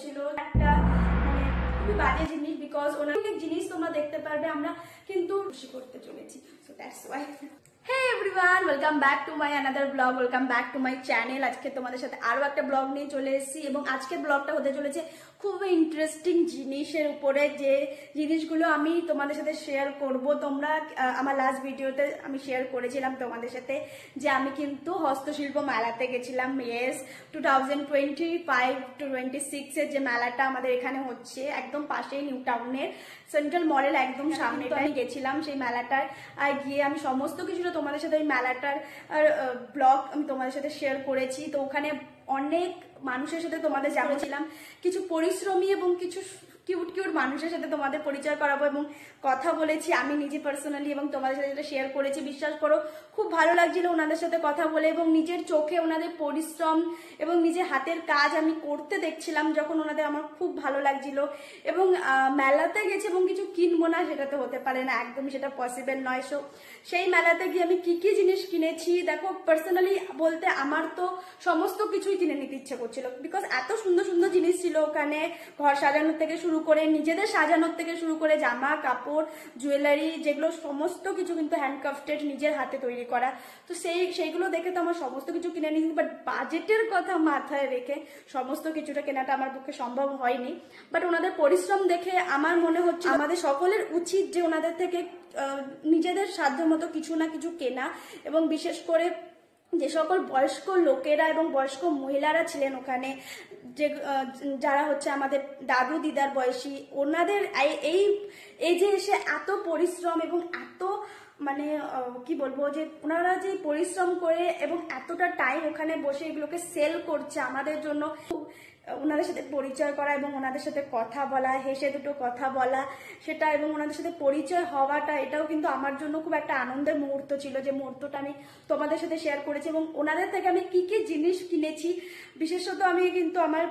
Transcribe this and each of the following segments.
হয়েছিল একটা মানে খুবই বাজে জিনিস, বিকজ ওনার জিনিস তোমরা দেখতে পারবে আমরা কিন্তু খুশি করতে চলেছি। So that's why. Hey everyone, welcome back to my another vlog, welcome back to my channel। আজকে তোমাদের সাথে আরো একটা ব্লগ নিয়ে চলে এসেছি এবং আজকের ব্লগটা হতে চলেছে খুব ইন্টারেস্টিং জিনিসের উপরে, যে জিনিসগুলো আমি তোমাদের সাথে শেয়ার করব। তোমরা আমার লাস্ট ভিডিওতে আমি শেয়ার করেছিলাম তোমাদের সাথে যে আমি কিন্তু হস্তশিল্প মেলাতে গেছিলাম। ইয়েস, 2025-26 এর যে মেলাটা আমাদের এখানে হচ্ছে একদম পাশেই নিউ টাউনের সেন্ট্রাল মলের একদম সামনে আমি গেছিলাম। সেই মেলাটার গিয়ে আমি সমস্ত কিছু তোমাদের সাথে ওই মেলাটার ব্লগ আমি তোমাদের সাথে শেয়ার করেছি। তো ওখানে অনেক মানুষের সাথে তোমাদের জানিয়েছিলাম, কিছু পরিশ্রমী এবং কিছু কিউট কিউট মানুষের সাথে তোমাদের পরিচয় করাবো এবং কথা বলেছি আমি নিজে পার্সোনালি এবং তোমাদের সাথে যেটা শেয়ার করেছি। বিশ্বাস করো খুব ভালো লাগছিল ওনাদের সাথে কথা বলে এবং নিজের চোখে ওনাদের পরিশ্রম এবং নিজের হাতের কাজ আমি করতে দেখছিলাম যখন ওনাদের, আমার খুব ভালো লাগছিল। এবং মেলাতে গেছি এবং কিছু কিনবো না সেটা তো হতে পারে না, একদমই সেটা পসিবল নয়। সো সেই মেলাতে গিয়ে আমি কি কি জিনিস কিনেছি দেখো, পার্সোনালি বলতে আমার তো সমস্ত কিছুই কিনে নিতে ইচ্ছে করছিল, বিকজ এত সুন্দর সুন্দর জিনিস ছিল ওখানে। ঘর সাজানোর থেকে শুরু করে নিজেদের সাজানোর থেকে শুরু করে জামা কাপড় জুয়েলারি, যেগুলো সমস্ত কিছু কিন্তু হ্যান্ডক্রাফটেড, নিজের হাতে তৈরি করা। তো সেইগুলো দেখে তো আমার সমস্ত কিছু কিনে নিয়েছি, বাট বাজেটের কথা মাথায় রেখে সমস্ত কিছুটা কেনাটা আমার পক্ষে সম্ভব হয়নি। বাট ওনাদের পরিশ্রম দেখে আমার মনে হচ্ছে আমাদের সকলের উচিত যে ওনাদের থেকে নিজেদের সাধ্য মতো কিছু না কিছু কেনা। এবং বিশেষ করে যে সকল বয়স্ক লোকেরা এবং বয়স্ক মহিলারা ছিলেন ওখানে, যে যারা হচ্ছে আমাদের দাদু দিদার বয়সী, ওনাদের এই এজে এসে এত পরিশ্রম এবং এত মানে কি বলবো, যে ওনারা যে পরিশ্রম করে এবং এতটা টাইম ওখানে বসে এগুলোকে সেল করছে আমাদের জন্য, ওনাদের সাথে পরিচয় করা এবং ওনাদের সাথে কথা বলা, হেসে দুটো কথা বলা সেটা, এবং ওনাদের সাথে পরিচয় হওয়াটা, এটাও কিন্তু আমার জন্য খুব একটা আনন্দের মুহূর্ত ছিল, যে মুহূর্তটা আমি তোমাদের সাথে শেয়ার করেছি। এবং ওনাদের থেকে আমি কি কি জিনিস কিনেছি, বিশেষত আমি কিন্তু আমার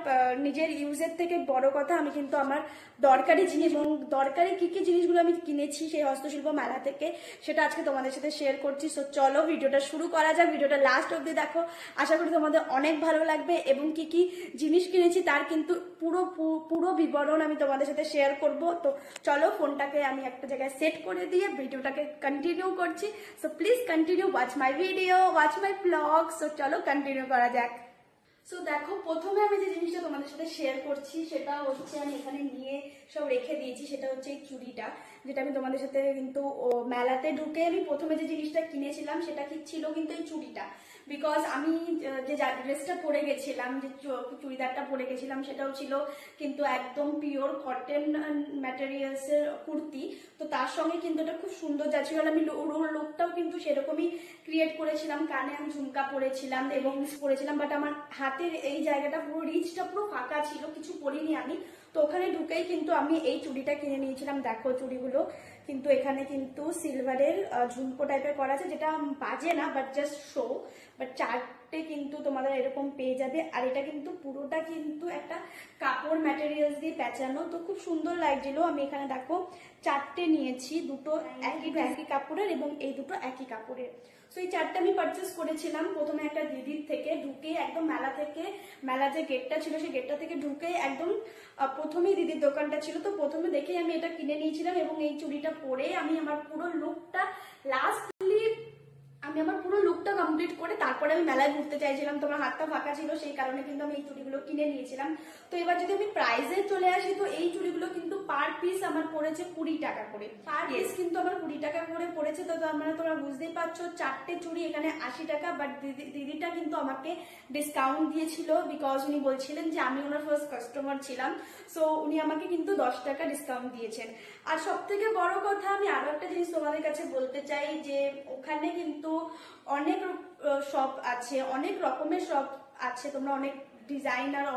নিজের ইউজের থেকে বড় কথা, আমি কিন্তু আমার দরকারি জিনিস এবং দরকারি কি কি জিনিসগুলো আমি কিনেছি সেই হস্তশিল্প মেলা থেকে, সেটা আজকে তোমাদের সাথে শেয়ার করছি। সো চলো ভিডিওটা শুরু করা যাক, ভিডিওটা লাস্ট অবধি দেখো, আশা করি তোমাদের অনেক ভালো লাগবে। এবং কি কি জিনিস কিনেছি তার কিন্তু পুরো বিবরণ আমি তোমাদের সাথে শেয়ার করব। তো চলো ফোনটাকে আমি একটা জায়গায় সেট করে দিয়ে ভিডিওটাকে কন্টিনিউ করছি। So please continue, watch my video, watch my blog. So চলো কন্টিনিউ করা যাক। সো দেখো, প্রথমে আমি যে জিনিসটা তোমাদের সাথে শেয়ার করছি সেটা হচ্ছে আমি এখানে নিয়ে সব রেখে দিয়েছি, সেটা হচ্ছে এই চুড়িটা, যেটা আমি তোমাদের সাথে কিন্তু মেলাতে ঢুকে আমি প্রথমে যে জিনিসটা কিনেছিলাম সেটা কি ছিল কিন্তু এই চুড়িটা। বিকজ আমি যে ড্রেসটা পরে গেছিলাম, যে চুড়িদারটা পরে গেছিলাম, সেটাও ছিল কিন্তু একদম পিওর কটন ম্যাটেরিয়ালসের কুর্তি। তো তার সঙ্গে কিন্তু এটা খুব সুন্দর যাচ্ছিল, আমি লুকটাও কিন্তু সেরকমই ক্রিয়েট করেছিলাম। কানে আমি ঝুমকা পরেছিলাম এবং পরেছিলাম, বাট আমার হাতের এই জায়গাটা পুরো রিচটা পুরো ফাঁকা ছিল, কিছু পরিনি আমি। তো ওখানে ঢুকেই কিন্তু আমি এই চুড়িটা কিনে নিয়েছিলাম। দেখো চুড়িগুলো কিন্তু এখানে কিন্তু সিলভারের ঝুমকো টাইপের করা আছে, যেটা বাজে না বাট জাস্ট শো। বাট চারটে কিন্তু তোমাদের এরকম পেয়ে যাবে, আর এটা কিন্তু পুরোটা কিন্তু একটা কাপড় ম্যাটেরিয়ালস দিয়ে পেঁচানো, তো খুব সুন্দর লাগছিল। আমি এখানে দেখো চারটে নিয়েছি, দুটো একই কাপড়ের এবং এই দুটো একই কাপড়ের। সো এই চারটে আমি পারচেস করেছিলাম প্রথমে একটা দিদির থেকে, ঢুকে একদম মেলা যে গেটটা ছিল সেই গেটটা থেকে ঢুকে একদম প্রথমেই দিদির দোকানটা ছিল। তো প্রথমে দেখেই আমি এটা কিনে নিয়েছিলাম এবং এই চুড়িটা পরে আমি আমার পুরো লুকটা কমপ্লিট করে তারপরে আমি মেলায় ঘুরতে চাইছিলাম। তোমার হাতটা ফাঁকা ছিল, সেই কারণে কিন্তু আমি এই চুড়িগুলো কিনে নিয়েছিলাম। তো এবার যদি আমি প্রাইসে চলে আসি, তো এই চুড়িগুলো কিন্তু পার পিস আমার পড়েছে 20 টাকা করে, পার পিস কিন্তু আমার 20 টাকা করে পড়েছে। তো মানে তোমরা বুঝতেই পারছো, চারটে চুড়ি এখানে 80 টাকা। বাট দিদিটা কিন্তু আমাকে ডিসকাউন্ট দিয়েছিল, বিকজ উনি বলছিলেন যে আমি ওনার ফার্স্ট কাস্টমার ছিলাম। সো উনি আমাকে কিন্তু 10 টাকা ডিসকাউন্ট দিয়েছেন। আর সব থেকে বড় কথা, আমি আরো একটা জিনিস তোমাদের কাছে বলতে চাই, যে ওখানে কিন্তু অনেক শপ আছে, অনেক রকমের শপ আছে, তোমরা অনেক ডিজাইনার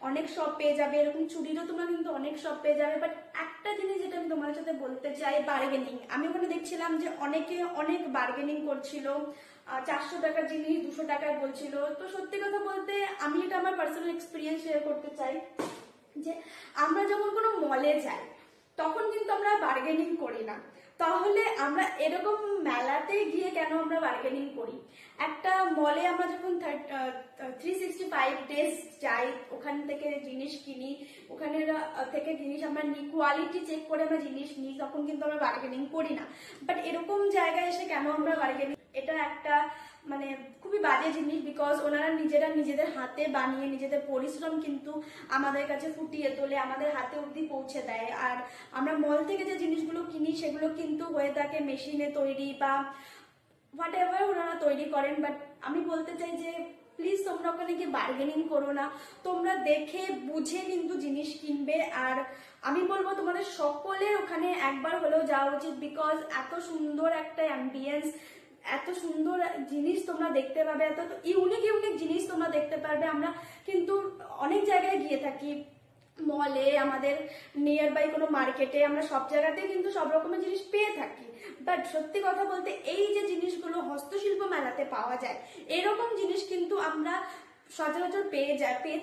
অনেক শপ পেয়ে যাবে, এরকম চুড়িরও তোমরা কিন্তু অনেক শপ পেয়ে যাবে। বাট একটা জিনিস যেটা আমি তোমাদের সাথে বলতে চাই, বার্গেনিং। আমি ওখানে দেখছিলাম যে অনেকে অনেক বার্গেনিং করছিল, 400 টাকার জিনিস 200 টাকায় বলছিল। তো সত্যি কথা বলতে আমি এটা আমার পার্সোনাল এক্সপিরিয়েন্স শেয়ার করতে চাই, যে আমরা যখন কোনো মলে যাই তখন কিন্তু আমরা বার্গেনিং করি না, তাহলে আমরা এরকম মেলাতে গিয়ে কেন আমরা বার্গেনিং করি? একটা মলে আমরা যখন 365 ডেজ যাই, ওখান থেকে জিনিস কিনি, ওখানে থেকে জিনিস আমরা নিই, কোয়ালিটি চেক করে আমরা জিনিস নিই, তখন কিন্তু আমরা বার্গেনিং করি না। বাট এরকম জায়গায় এসে কেন আমরা বার্গেনিং, এটা একটা মানে খুবই বাজে জিনিস। বিকজ ওনারা নিজেদের হাতে বানিয়ে নিজেদের পরিশ্রম কিন্তু আমাদের কাছে ফুটিয়ে তোলে, আমাদের হাতে অবধি পৌঁছে দেয়। আর আমরা মল থেকে যে জিনিসগুলো কিনি সেগুলো কিন্তু হয়ে থাকে মেশিনে তৈরি বা হোয়াট এভার ওনারা তৈরি করেন। বাট আমি বলতে চাই যে প্লিজ তোমরা ওখানে গিয়ে বার্গেনিং করো না, তোমরা দেখে বুঝে কিন্তু জিনিস কিনবে। আর আমি বলবো তোমাদের সকলের ওখানে একবার হলেও যাওয়া উচিত, বিকজ এত সুন্দর একটা অ্যাম্বিয়েন্স, এত সুন্দর জিনিস তোমরা দেখতে পাবে, এত ইউনিক জিনিস তোমরা দেখতে পারবে। আমরা কিন্তু অনেক জায়গায় গিয়ে থাকি, মলে, আমাদের নিয়ার বাই কোনো মার্কেটে, আমরা সব জায়গাতেই কিন্তু সব রকমের জিনিস পেয়ে থাকি। বাট সত্যি কথা বলতে এই যে জিনিসগুলো হস্তশিল্প মেলাতে পাওয়া যায়, এরকম জিনিস কিন্তু আমরা সচরাচর পেয়ে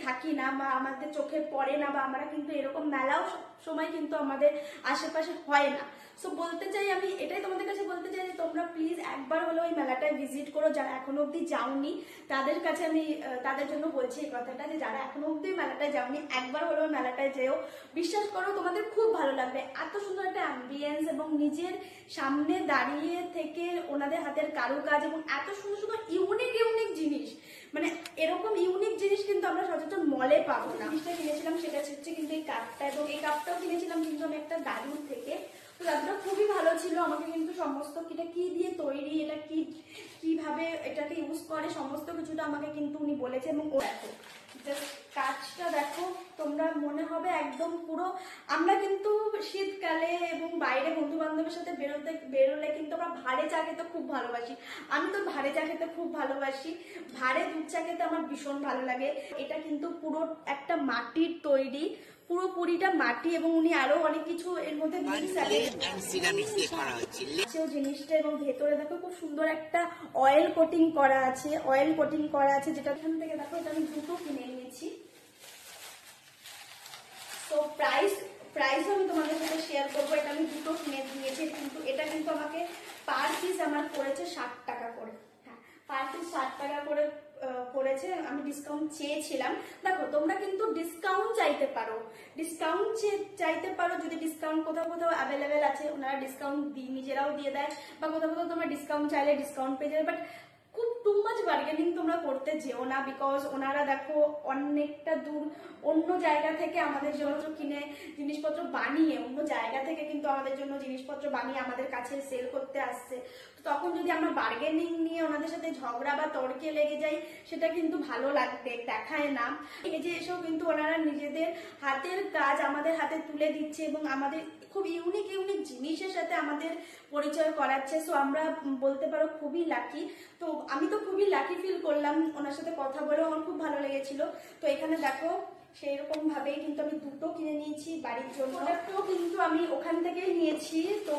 থাকি না, বা আমাদের চোখে পড়ে না, বা আমরা কিন্তু এরকম মেলাও সময় কিন্তু আমাদের আশেপাশে হয় না। সো বলতে চাই, আমি এটাই তোমাদের কাছে বলতে চাই যে তোমরা প্লিজ একবার হলেও ওই মেলাটায় ভিজিট করো। যারা এখনো অব্দি যাওনি তাদের কাছে আমি তাদের জন্য বলছি এই কথাটা, যে যারা এখনো অব্দি মেলাটায় যাওনি একবার হলেও মেলাটায় যেও, বিশ্বাস করো তোমাদের খুব ভালো লাগবে। এত সুন্দর একটা অ্যাম্বিয়েন্স এবং নিজের সামনে দাঁড়িয়ে থেকে ওনাদের হাতের কারুকাজ এবং এত সুন্দর সুন্দর ইউনিক জিনিস, মানে এরকম ইউনিক জিনিস কিন্তু আমরা সচরাচর মলে পাবো না। জিনিসটা কিনেছিলাম সেটা হচ্ছে কিন্তু এই কাপটা, এবং এই কাপটাও কিনেছিলাম কিন্তু আমি একটা দাদুর থেকে। তো দাদুটা খুবই ভালো ছিল, আমাকে কিন্তু সমস্ত এটা কি দিয়ে তৈরি, এটা কিভাবে এটাকে ইউজ করে সমস্ত কিছুটা আমাকে কিন্তু উনি বলেছে। এবং ও দেখো জাস্ট কাজটা দেখো, তোমরা মনে হবে একদম পুরো, আমরা কিন্তু শীতকালে এবং বাইরে বন্ধু বান্ধবের সাথে বেরোলে কিন্তু আমরা ভাড়ে চা খেতে খুব ভালোবাসি। আমি তো ভাড়ে চা খেতে খুব ভালোবাসি, ভাড়ে দুধ চা খেতে আমার ভীষণ ভালো লাগে। এটা কিন্তু পুরো একটা মাটির তৈরি, পুরোপুরিটা মাটি, এবং উনি আরো অনেক কিছু এর মধ্যে জিনিসটা, এবং ভেতরে দেখো খুব সুন্দর একটা অয়েল কোটিং করা আছে, যেটা এখান থেকে দেখো এটা আমি দুটো কিনে নিয়েছি। তো প্রাইস আমি তোমাদের সাথে শেয়ার করবো। এটা আমি দুটো কিনে নিয়েছি, কিন্তু এটা কিন্তু আমাকে পার পিস আমার পড়েছে 60 টাকা করে। হ্যাঁ, পার পিস 60 টাকা করে পড়েছে। আমি ডিসকাউন্ট চেয়েছিলাম। দেখো তোমরা কিন্তু ডিসকাউন্ট চাইতে পারো, যদি ডিসকাউন্ট কোথাও অ্যাভেলেবেল আছে, ওনারা ডিসকাউন্ট নিজেরাও দিয়ে দেয়, বা কোথাও তোমরা ডিসকাউন্ট চাইলে ডিসকাউন্ট পেয়ে যাবে। বাট খুব টু মাচ বার্গেনিং তোমরা করতে যেও না, বিকজ ওনারা দেখো অনেকটা দূর অন্য জায়গা থেকে আমাদের জন্য কিনে জিনিসপত্র বানিয়ে, অন্য জায়গা থেকে কিন্তু আমাদের জন্য জিনিসপত্র বানিয়ে আমাদের কাছে সেল করতে আসছে। তো তখন যদি আমরা বার্গেনিং নিয়ে ওনাদের সাথে ঝগড়া বা তর্কে লেগে যাই, সেটা কিন্তু ভালো দেখায় না। এই যে এসব কিন্তু ওনারা নিজেদের হাতের কাজ আমাদের হাতে তুলে দিচ্ছে, এবং আমাদের খুব ইউনিক জিনিসের সাথে আমাদের পরিচয় করাচ্ছে। সো আমরা বলতে পারো খুবই লাকি। তো আমি তো খুবই লাকি ফিল করলাম, ওনার সাথে কথা বলেও আমার খুব ভালো লেগেছিল। তো এখানে দেখো সেই রকম ভাবেই কিন্তু আমি দুটো কিনে নিয়েছি বাড়ির জন্য। প্রোডাক্টও কিন্তু আমি ওখান থেকেই নিয়েছি। তো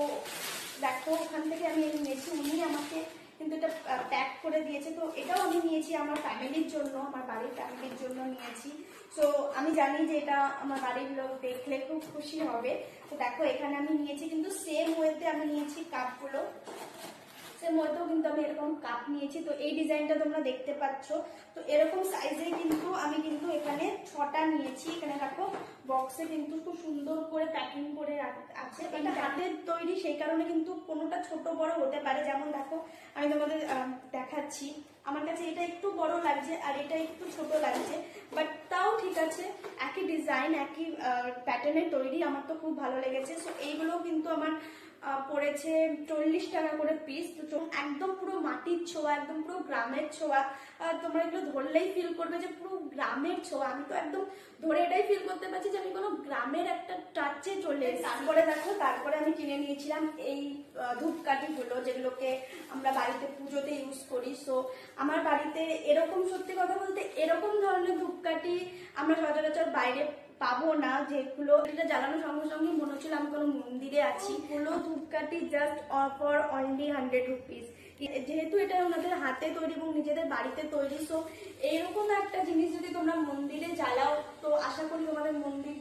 দেখো ওখান থেকে আমি নিয়েছি, উনি আমাকে কিন্তু এটা প্যাক করে দিয়েছে। তো এটাও আমি নিয়েছি আমার ফ্যামিলির জন্য, আমার বাড়ির ফ্যামিলির জন্য নিয়েছি। তো আমি জানি যে এটা আমার বাড়ির লোক দেখলে খুব খুশি হবে। তো দেখো এখানে আমি নিয়েছি কিন্তু সেম ওয়েতে আমি নিয়েছি কাপগুলো, সেম ওয়েতেও কিন্তু আমি এরকম কাপ নিয়েছি। তো এই ডিজাইনটা তোমরা দেখতে পাচ্ছ। তো এরকম সাইজে কিন্তু আমি কিন্তু এখানে 6টা নিয়েছি। এখানে দেখো বক্সে কিন্তু খুব সুন্দর করে প্যাকিং করে আছে। এটা হাতের তৈরি, সেই কারণে কিন্তু কোনোটা ছোট বড় হতে পারে। যেমন দেখো আমি তোমাদের দেখাচ্ছি, আমার কাছে এটা একটু বড় লাগছে আর এটা একটু ছোট লাগছে, বাট তাও ঠিক আছে, একই ডিজাইন একই প্যাটার্নের তৈরি, আমার তো খুব ভালো লেগেছে। সো এইগুলো কিন্তু আমার পড়েছে 40 টাকা করে পিস। তো একদম পুরো মাটির ছোঁয়া, একদম পুরো গ্রামের ছোঁয়া। তোমরা এগুলো ধরলেই ফিল করবে যে পুরো গ্রামের ছোঁয়া। আমি তো একদম ধরে এটাই ফিল করতে পারছি যে আমি কোনো গ্রামের একটা টাচে চলে এসেছি। তারপরে আমি কিনে নিয়েছিলাম এই ধূপকাঠিগুলো, যেগুলোকে আমরা বাড়িতে পুজোতে ইউজ করি। সো আমার বাড়িতে এরকম, সত্যি কথা বলতে এরকম ধরনের ধূপকাঠি আমরা সচরাচর বাইরে পাবো না, যেগুলো এটা জ্বালানোর সঙ্গে সঙ্গে মনে হচ্ছিল আমি কোনো মন্দিরে আছি। হলো ধূপকাঠি জাস্ট ফর অনলি 100 রুপিস। যেহেতু এটা ওনাদের হাতে তৈরি এবং নিজেদের বাড়িতে তৈরি, সো এইরকম একটা জিনিস যদি তোমরা মন্দিরে জ্বালাও, তো আশা করি তোমাদের মন্দির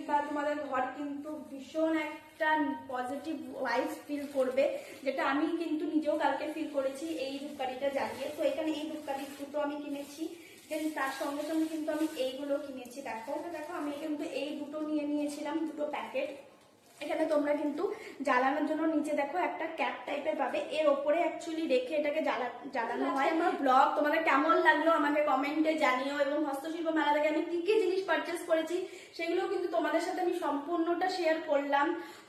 বা তোমাদের ঘর কিন্তু ভীষণ একটা পজিটিভ ভাইবস ফিল করবে, যেটা আমি কিন্তু নিজেও কালকে ফিল করেছি এই ধূপকাঠিটা জ্বালিয়ে। তো এখানে এই ধূপকাঠি দুটো আমি কিনেছি, দেন তার সঙ্গে সঙ্গে কিন্তু আমি এইগুলো কিনেছি। দেখো দেখো আমি কিন্তু এই দুটো নিয়ে নিয়েছিলাম, দুটো প্যাকেট। এখানে তোমরা কিন্তু জ্বালানোর জন্য নিচে দেখো একটা ক্যাপ টাইপের পাবে, এর ওপরে অ্যাকচুয়ালি রেখে এটাকে জ্বালানো হয়। আমার ব্লগ তোমাদের কেমন লাগলো আমাকে কমেন্টে জানিও, এবং হস্তশিল্প মেলা থেকে আমি কি কি জিনিস পারচেস করেছি সেগুলো কিন্তু তোমাদের সাথে আমি সম্পূর্ণটা শেয়ার করলাম।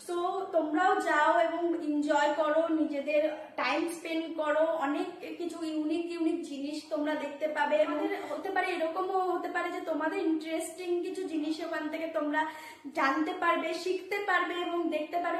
সো তোমরাও যাও এবং এনজয় করো, নিজেদের টাইম স্পেন্ড করো, অনেক কিছু ইউনিক ইউনিক জিনিস তোমরা দেখতে পাবে। আমাদের হতে পারে এরকমও হতে পারে যে তোমাদের ইন্টারেস্টিং কিছু জিনিস ওখান থেকে তোমরা জানতে পারবে, শিখতে পারবে এবং দেখতে পারবে।